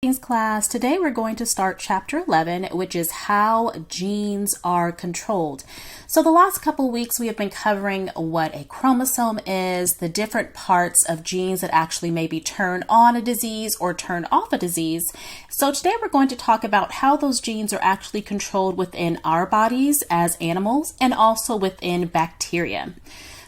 Class. Today we're going to start chapter 11, which is how genes are controlled. So the last couple weeks we have been covering what a chromosome is, the different parts of genes that actually maybe turn on a disease or turn off a disease. So today we're going to talk about how those genes are actually controlled within our bodies as animals and also within bacteria.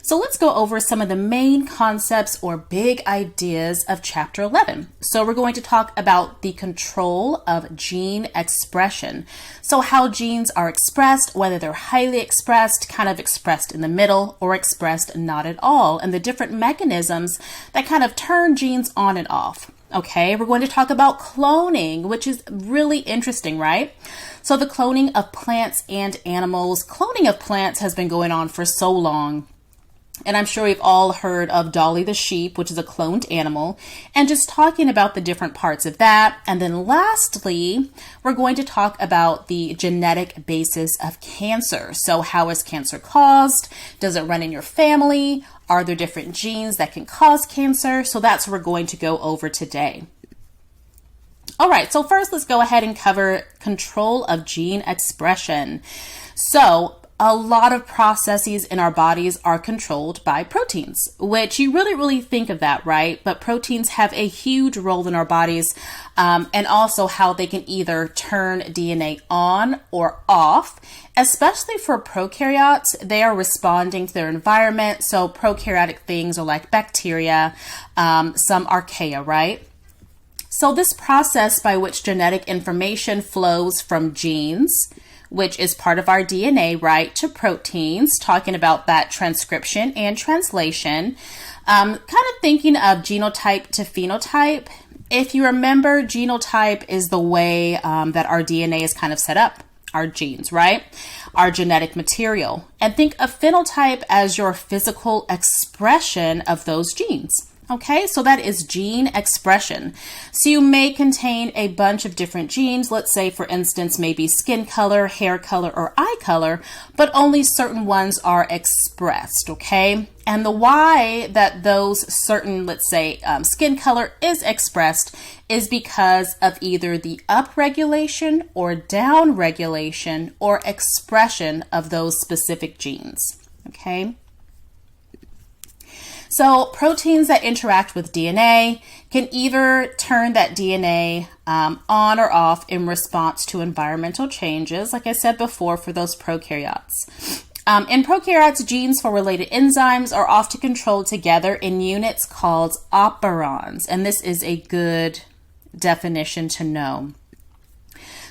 So let's go over some of the main concepts or big ideas of chapter 11. So we're going to talk about the control of gene expression. So how genes are expressed, whether they're highly expressed, kind of expressed in the middle, or expressed not at all, and the different mechanisms that kind of turn genes on and off. Okay, we're going to talk about cloning, which is really interesting, right? So the cloning of plants and animals. Cloning of plants has been going on for so long. And I'm sure we've all heard of Dolly the sheep, which is a cloned animal, and just talking about the different parts of that. And then lastly, we're going to talk about the genetic basis of cancer. So how is cancer caused? Does it run in your family? Are there different genes that can cause cancer? So that's what we're going to go over today. All right, so first let's go ahead and cover control of gene expression. So a lot of processes in our bodies are controlled by proteins, which you really think of that, right? But proteins have a huge role in our bodies and also how they can either turn DNA on or off, especially for prokaryotes. They are responding to their environment. So prokaryotic things are like bacteria, some archaea, right? So this process by which genetic information flows from genes, which is part of our DNA, right, to proteins, talking about that transcription and translation. Kind of thinking of genotype to phenotype. If you remember, genotype is the way that our DNA is kind of set up, our genes, right? Our genetic material. And think of phenotype as your physical expression of those genes. Okay, so that is gene expression. So you may contain a bunch of different genes, let's say for instance, maybe skin color, hair color, or eye color, but only certain ones are expressed, okay? And the why that those certain, let's say, skin color is expressed is because of either the upregulation or downregulation or expression of those specific genes, okay? So proteins that interact with DNA can either turn that DNA on or off in response to environmental changes, like I said before, for those prokaryotes. In prokaryotes, genes for related enzymes are often controlled together in units called operons, and this is a good definition to know.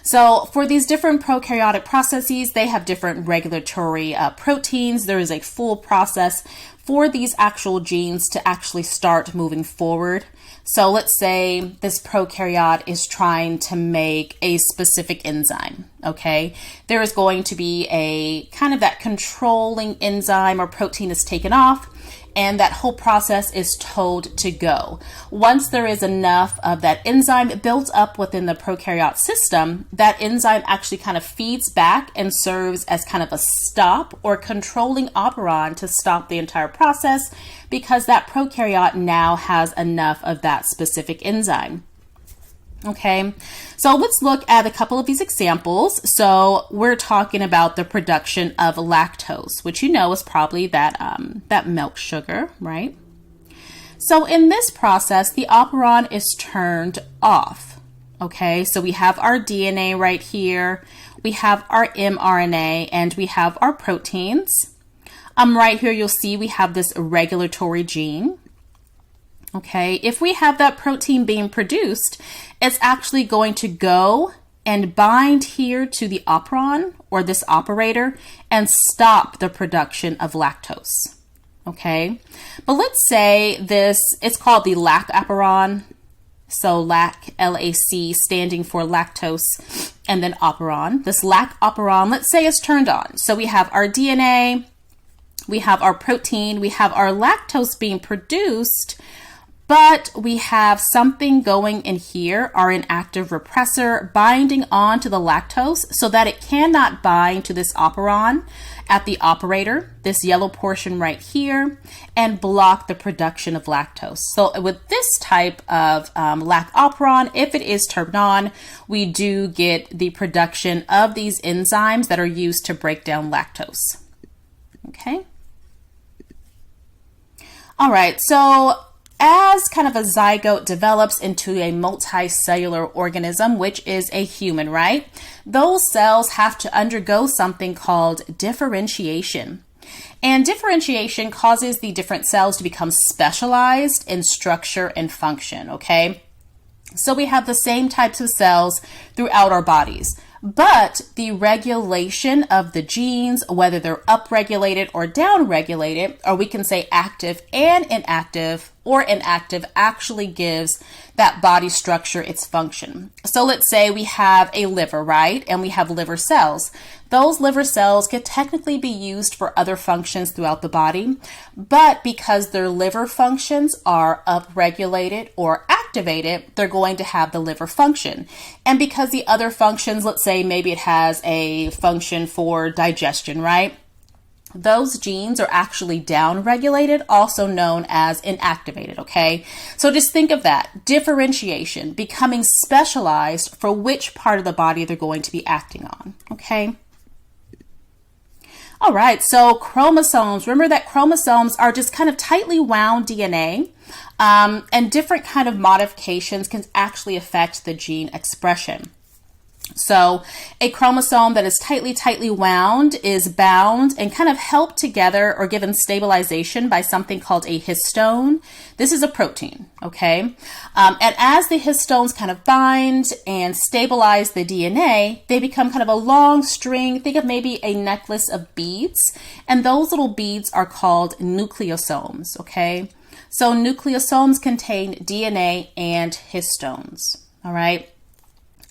So for these different prokaryotic processes, they have different regulatory proteins. There is a full process for these actual genes to actually start moving forward. So let's say this prokaryote is trying to make a specific enzyme, okay? There is going to be a kind of that controlling enzyme or protein is taken off, and that whole process is told to go. Once there is enough of that enzyme built up within the prokaryote system, that enzyme actually kind of feeds back and serves as kind of a stop or controlling operon to stop the entire process because that prokaryote now has enough of that specific enzyme. Okay, so let's look at a couple of these examples. So we're talking about the production of lactose, which you know is probably that milk sugar, right? So in this process, the operon is turned off. Okay, so we have our DNA right here, we have our mRNA, and we have our proteins. Right here you'll see we have this regulatory gene. Okay, if we have that protein being produced, it's actually going to go and bind here to the operon or this operator and stop the production of lactose. Okay, but let's say it's called the lac operon. So lac, L-A-C, standing for lactose, and then operon. This lac operon, let's say, is turned on. So we have our DNA, we have our protein, we have our lactose being produced, but we have something going in here, our inactive repressor, binding onto the lactose so that it cannot bind to this operon at the operator, this yellow portion right here, and block the production of lactose. So with this type of lac operon, if it is turned on, we do get the production of these enzymes that are used to break down lactose. Okay. All right, so as kind of a zygote develops into a multicellular organism, which is a human, right? Those cells have to undergo something called differentiation. And differentiation causes the different cells to become specialized in structure and function, okay? So we have the same types of cells throughout our bodies. But the regulation of the genes, whether they're upregulated or downregulated, or we can say active and inactive, or inactive, actually gives that body structure its function. So let's say we have a liver, right? And we have liver cells. Those liver cells could technically be used for other functions throughout the body, but because their liver functions are upregulated or activated, they're going to have the liver function. And because the other functions, let's say maybe it has a function for digestion, right? Those genes are actually downregulated, also known as inactivated, okay? So just think of that, differentiation, becoming specialized for which part of the body they're going to be acting on, okay? All right, so chromosomes, remember that chromosomes are just kind of tightly wound DNA, and different kind of modifications can actually affect the gene expression. So a chromosome that is tightly wound is bound and kind of held together or given stabilization by something called a histone. This is a protein, okay? And as the histones kind of bind and stabilize the DNA, they become kind of a long string. Think of maybe a necklace of beads, and those little beads are called nucleosomes, okay? So nucleosomes contain DNA and histones, all right?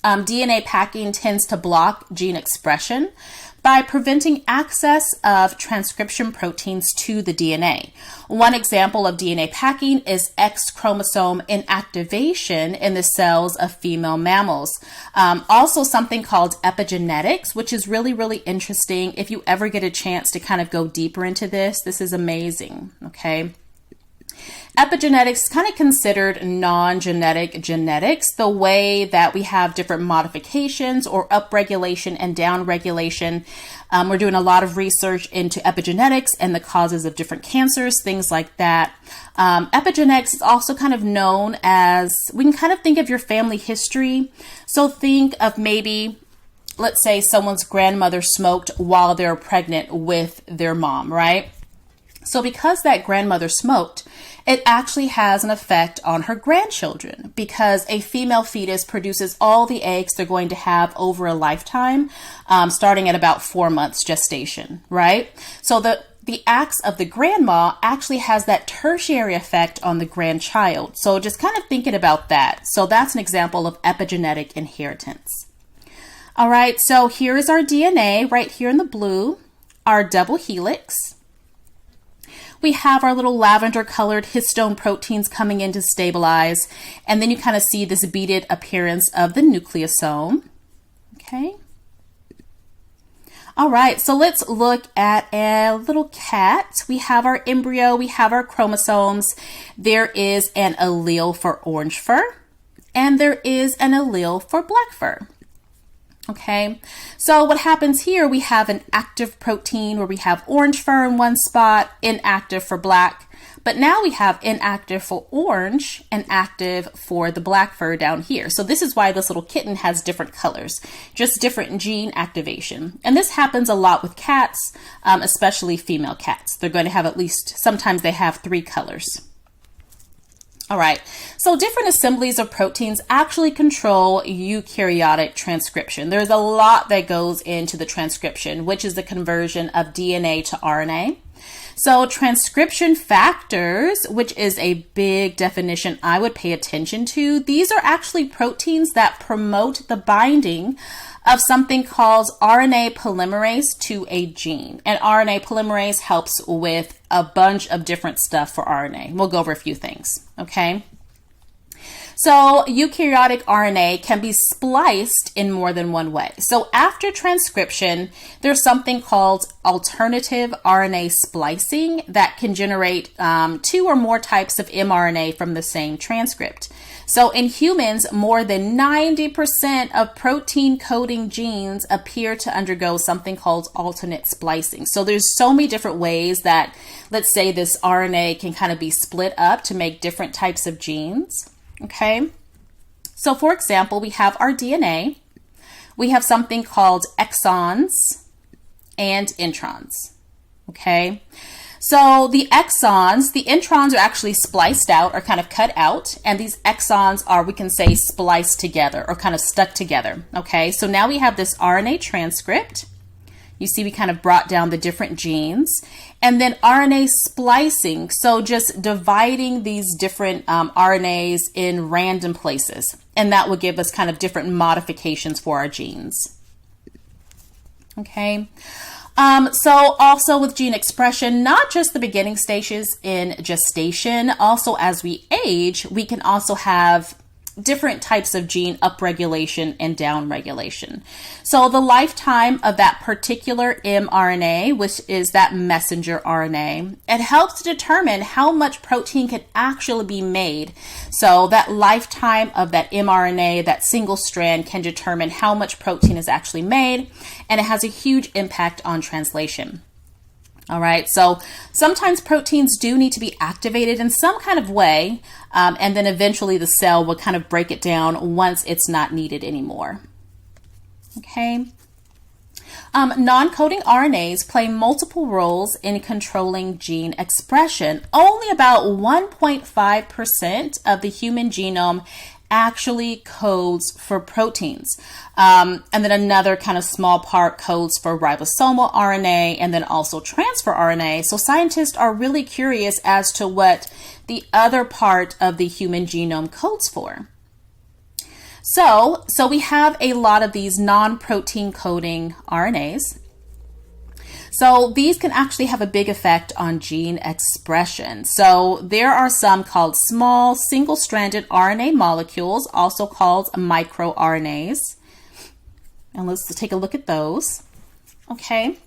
DNA packing tends to block gene expression by preventing access of transcription proteins to the DNA. One example of DNA packing is X chromosome inactivation in the cells of female mammals. Also something called epigenetics, which is really interesting. If you ever get a chance to kind of go deeper into this, this is amazing, okay? Epigenetics is kind of considered non-genetic genetics, the way that we have different modifications or upregulation and downregulation. We're doing a lot of research into epigenetics and the causes of different cancers, things like that. Epigenetics is also kind of known as, we can kind of think of your family history. So think of maybe, let's say someone's grandmother smoked while they're pregnant with their mom, right? So because that grandmother smoked, it actually has an effect on her grandchildren, because a female fetus produces all the eggs they're going to have over a lifetime, starting at about 4 months gestation, right? So the acts of the grandma actually has that tertiary effect on the grandchild. So just kind of thinking about that. So that's an example of epigenetic inheritance. All right, so here is our DNA right here in the blue, our double helix. We have our little lavender colored histone proteins coming in to stabilize. And then you kind of see this beaded appearance of the nucleosome. Okay. All right, so let's look at a little cat. We have our embryo, we have our chromosomes. There is an allele for orange fur, and there is an allele for black fur. Okay, so what happens here, we have an active protein where we have orange fur in one spot, inactive for black, but now we have inactive for orange and active for the black fur down here. So this is why this little kitten has different colors, just different gene activation. And this happens a lot with cats, especially female cats. They're going to have at least, sometimes they have 3 colors. All right, so different assemblies of proteins actually control eukaryotic transcription. There's a lot that goes into the transcription, which is the conversion of DNA to RNA. So transcription factors, which is a big definition I would pay attention to, these are actually proteins that promote the binding of something called RNA polymerase to a gene. And RNA polymerase helps with a bunch of different stuff for RNA. We'll go over a few things, okay? So eukaryotic RNA can be spliced in more than one way. So after transcription, there's something called alternative RNA splicing that can generate 2 or more types of mRNA from the same transcript. So in humans, more than 90% of protein coding genes appear to undergo something called alternate splicing. So there's so many different ways that, let's say, this RNA can kind of be split up to make different types of genes. Okay. So for example, we have our DNA. We have something called exons and introns. Okay. So the exons, the introns are actually spliced out or kind of cut out, and these exons are, we can say, spliced together or kind of stuck together. Okay, so now we have this RNA transcript. You see we kind of brought down the different genes, and then RNA splicing, so just dividing these different RNAs in random places, and that would give us kind of different modifications for our genes. Okay. So also with gene expression, not just the beginning stages in gestation, also as we age, we can also have different types of gene upregulation and downregulation. So the lifetime of that particular mRNA, which is that messenger RNA, it helps to determine how much protein can actually be made. So that lifetime of that mRNA, that single strand, can determine how much protein is actually made, and it has a huge impact on translation. All right, so sometimes proteins do need to be activated in some kind of way, and then eventually the cell will kind of break it down once it's not needed anymore. Okay. Non-coding RNAs play multiple roles in controlling gene expression. Only about 1.5% of the human genome actually codes for proteins. And then another kind of small part codes for ribosomal RNA and then also transfer RNA. So scientists are really curious as to what the other part of the human genome codes for. So we have a lot of these non-protein coding RNAs. So these can actually have a big effect on gene expression. So there are some called small single-stranded RNA molecules, also called microRNAs. And let's take a look at those. Okay.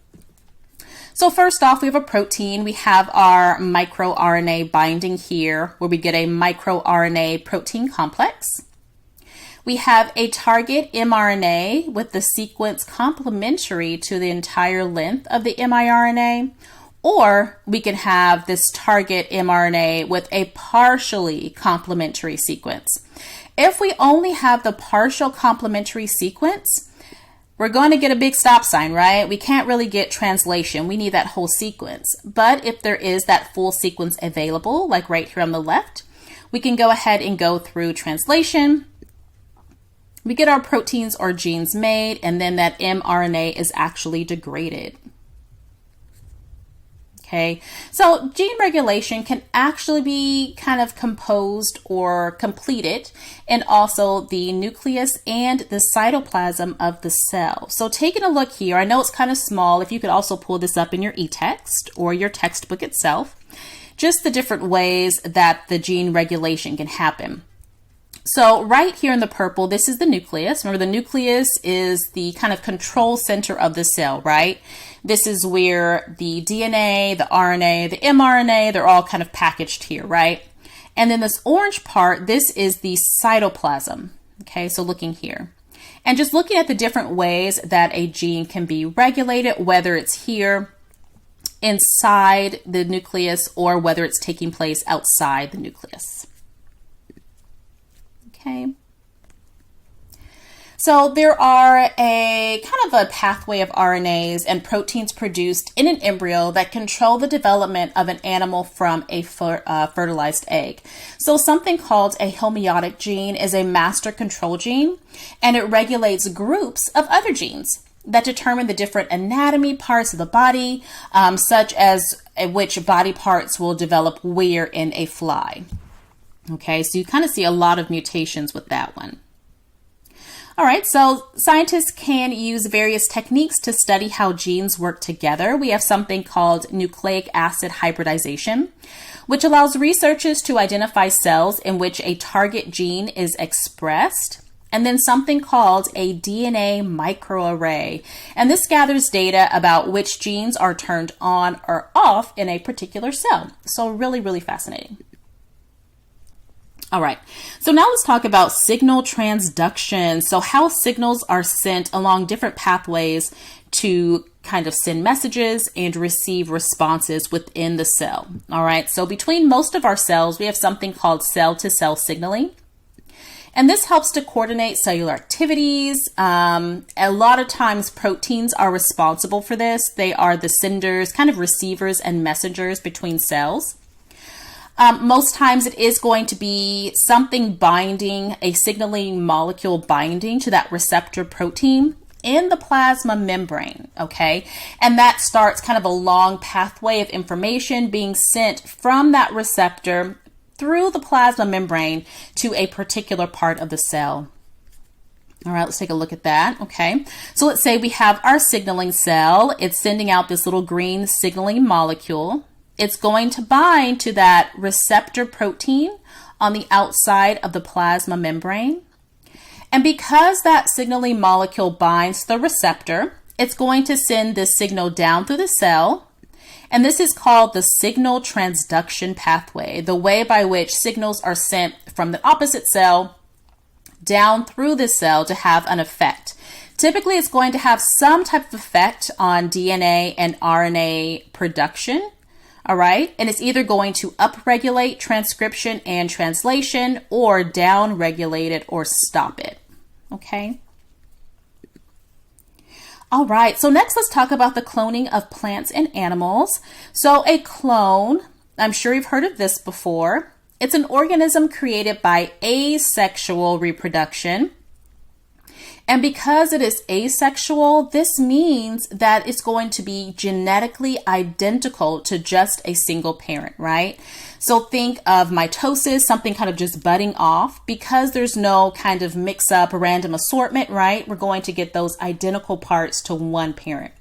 So first off, we have a protein. We have our microRNA binding here, where we get a microRNA protein complex. We have a target mRNA with the sequence complementary to the entire length of the miRNA, or we can have this target mRNA with a partially complementary sequence. If we only have the partial complementary sequence, we're going to get a big stop sign, right? We can't really get translation. We need that whole sequence. But if there is that full sequence available, like right here on the left, we can go ahead and go through translation. We get our proteins or genes made, and then that mRNA is actually degraded. Okay, so gene regulation can actually be kind of composed or completed in also the nucleus and the cytoplasm of the cell. So taking a look here, I know it's kind of small. If you could also pull this up in your e-text or your textbook itself, just the different ways that the gene regulation can happen. So right here in the purple, this is the nucleus. Remember, the nucleus is the kind of control center of the cell, right? This is where the DNA, the RNA, the mRNA, they're all kind of packaged here, right? And then this orange part, this is the cytoplasm. Okay, so looking here. And just looking at the different ways that a gene can be regulated, whether it's here inside the nucleus or whether it's taking place outside the nucleus. Okay. So there are a kind of a pathway of RNAs and proteins produced in an embryo that control the development of an animal from a fertilized egg. So something called a homeotic gene is a master control gene, and it regulates groups of other genes that determine the different anatomy parts of the body, such as which body parts will develop where in a fly. Okay, so you kind of see a lot of mutations with that one. All right, so scientists can use various techniques to study how genes work together. We have something called nucleic acid hybridization, which allows researchers to identify cells in which a target gene is expressed, and then something called a DNA microarray. And this gathers data about which genes are turned on or off in a particular cell. So really, really fascinating. All right, so now let's talk about signal transduction. So how signals are sent along different pathways to kind of send messages and receive responses within the cell. All right, so between most of our cells, we have something called cell-to-cell signaling. And this helps to coordinate cellular activities. A lot of times proteins are responsible for this. They are the senders, kind of receivers and messengers between cells. Most times it is going to be something binding, a signaling molecule binding to that receptor protein in the plasma membrane, okay? And that starts kind of a long pathway of information being sent from that receptor through the plasma membrane to a particular part of the cell. All right, let's take a look at that, okay? So let's say we have our signaling cell. It's sending out this little green signaling molecule. It's going to bind to that receptor protein on the outside of the plasma membrane. And because that signaling molecule binds to the receptor, it's going to send this signal down through the cell. And this is called the signal transduction pathway, the way by which signals are sent from the opposite cell down through the cell to have an effect. Typically, it's going to have some type of effect on DNA and RNA production. All right, and it's either going to upregulate transcription and translation or downregulate it or stop it. Okay. All right, so next let's talk about the cloning of plants and animals. So a clone, I'm sure you've heard of this before. It's an organism created by asexual reproduction. And because it is asexual, this means that it's going to be genetically identical to just a single parent, right? So think of mitosis, something kind of just budding off. Because there's no kind of mix up, random assortment, right? We're going to get those identical parts to one parent.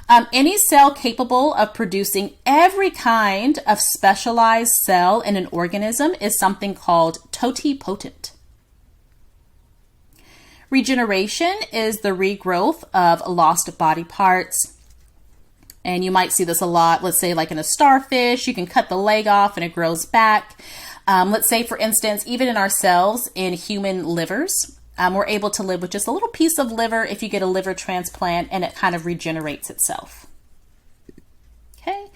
Any cell capable of producing every kind of specialized cell in an organism is something called totipotent. Regeneration is the regrowth of lost body parts. And you might see this a lot, let's say like in a starfish, you can cut the leg off and it grows back. Let's say, for instance, even in ourselves, in human livers, we're able to live with just a little piece of liver if you get a liver transplant and it kind of regenerates itself. Okay.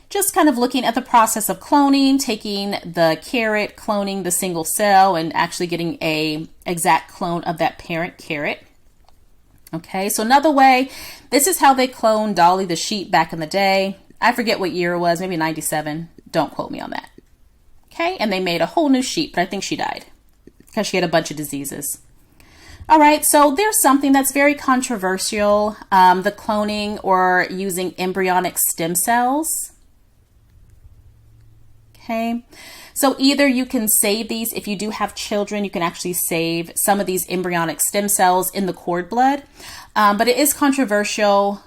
Just kind of looking at the process of cloning, taking the carrot, cloning the single cell, and actually getting a exact clone of that parent carrot. Okay, so another way, this is how they cloned Dolly the sheep back in the day. I forget what year it was, maybe 97. Don't quote me on that. Okay, and they made a whole new sheep, but I think she died because she had a bunch of diseases. All right, so there's something that's very controversial, the cloning or using embryonic stem cells. Okay, so either you can save these, if you do have children, you can actually save some of these embryonic stem cells in the cord blood, but it is controversial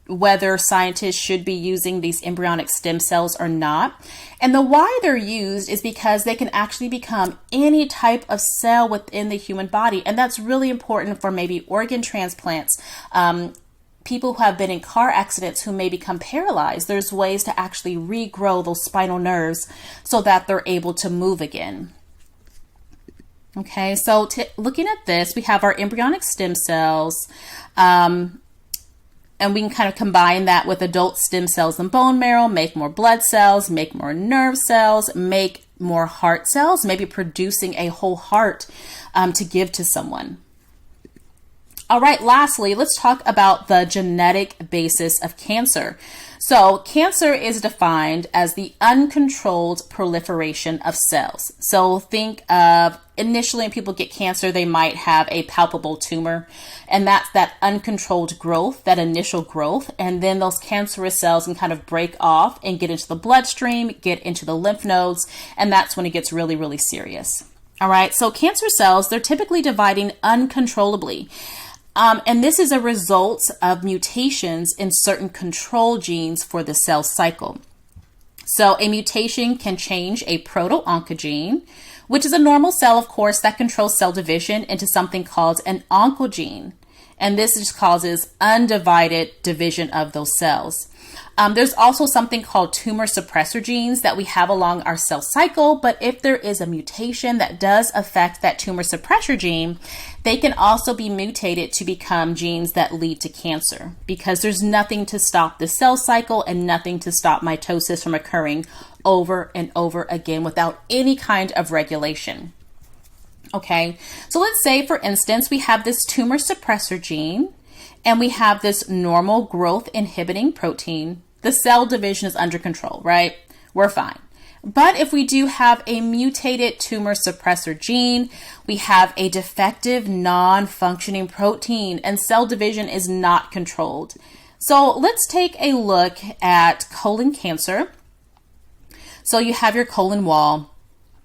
whether scientists should be using these embryonic stem cells or not. And the why they're used is because they can actually become any type of cell within the human body, and that's really important for maybe organ transplants. People who have been in car accidents who may become paralyzed, there's ways to actually regrow those spinal nerves so that they're able to move again. Okay, so looking at this, we have our embryonic stem cells, and we can kind of combine that with adult stem cells and bone marrow, make more blood cells, make more nerve cells, make more heart cells, maybe producing a whole heart to give to someone. All right, lastly, let's talk about the genetic basis of cancer. So cancer is defined as the uncontrolled proliferation of cells. So think of initially when people get cancer, they might have a palpable tumor, and that's that uncontrolled growth, that initial growth. And then those cancerous cells can kind of break off and get into the bloodstream, get into the lymph nodes, and that's when it gets really, really serious. All right, so cancer cells, they're typically dividing uncontrollably. And this is a result of mutations in certain control genes for the cell cycle. So a mutation can change a proto-oncogene, which is a normal cell, of course, that controls cell division, into something called an oncogene. And this just causes undivided division of those cells. There's also something called tumor suppressor genes that we have along our cell cycle, but if there is a mutation that does affect that tumor suppressor gene, they can also be mutated to become genes that lead to cancer, because there's nothing to stop the cell cycle and nothing to stop mitosis from occurring over and over again without any kind of regulation. Okay, so let's say, for instance, we have this tumor suppressor gene and we have this normal growth inhibiting protein. The cell division is under control, right? We're fine. But if we do have a mutated tumor suppressor gene, we have a defective non-functioning protein and cell division is not controlled. So let's take a look at colon cancer. So you have your colon wall.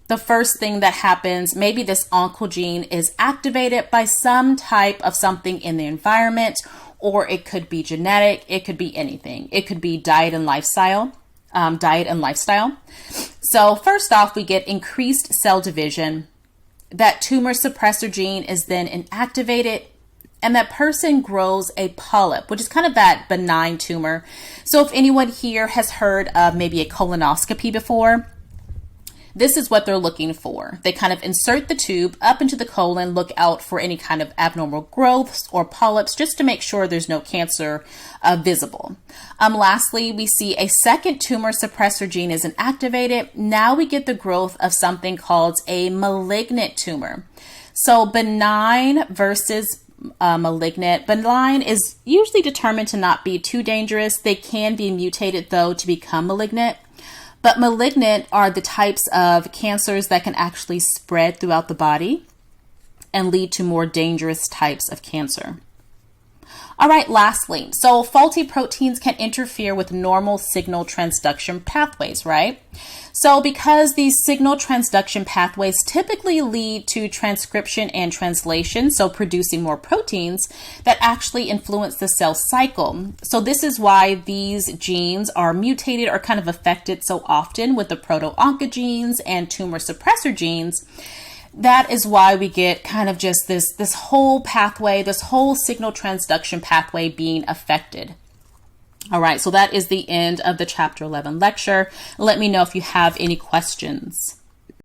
The first thing that happens, maybe this oncogene is activated by some type of something in the environment, or it could be genetic, it could be anything. It could be diet and lifestyle. So first off, we get increased cell division. That tumor suppressor gene is then inactivated, and that person grows a polyp, which is kind of that benign tumor. So if anyone here has heard of maybe a colonoscopy before, this is what they're looking for. They kind of insert the tube up into the colon, look out for any kind of abnormal growths or polyps just to make sure there's no cancer visible. Lastly, we see a second tumor suppressor gene is inactivated. Now we get the growth of something called a malignant tumor. So benign versus malignant. Benign is usually determined to not be too dangerous. They can be mutated, though, to become malignant. But malignant are the types of cancers that can actually spread throughout the body and lead to more dangerous types of cancer. All right, lastly, so faulty proteins can interfere with normal signal transduction pathways, right? So because these signal transduction pathways typically lead to transcription and translation, so producing more proteins that actually influence the cell cycle. So this is why these genes are mutated or kind of affected so often with the proto-oncogenes and tumor suppressor genes. That is why we get kind of just this whole pathway, this whole signal transduction pathway being affected. All right, so that is the end of the Chapter 11 lecture. Let me know if you have any questions.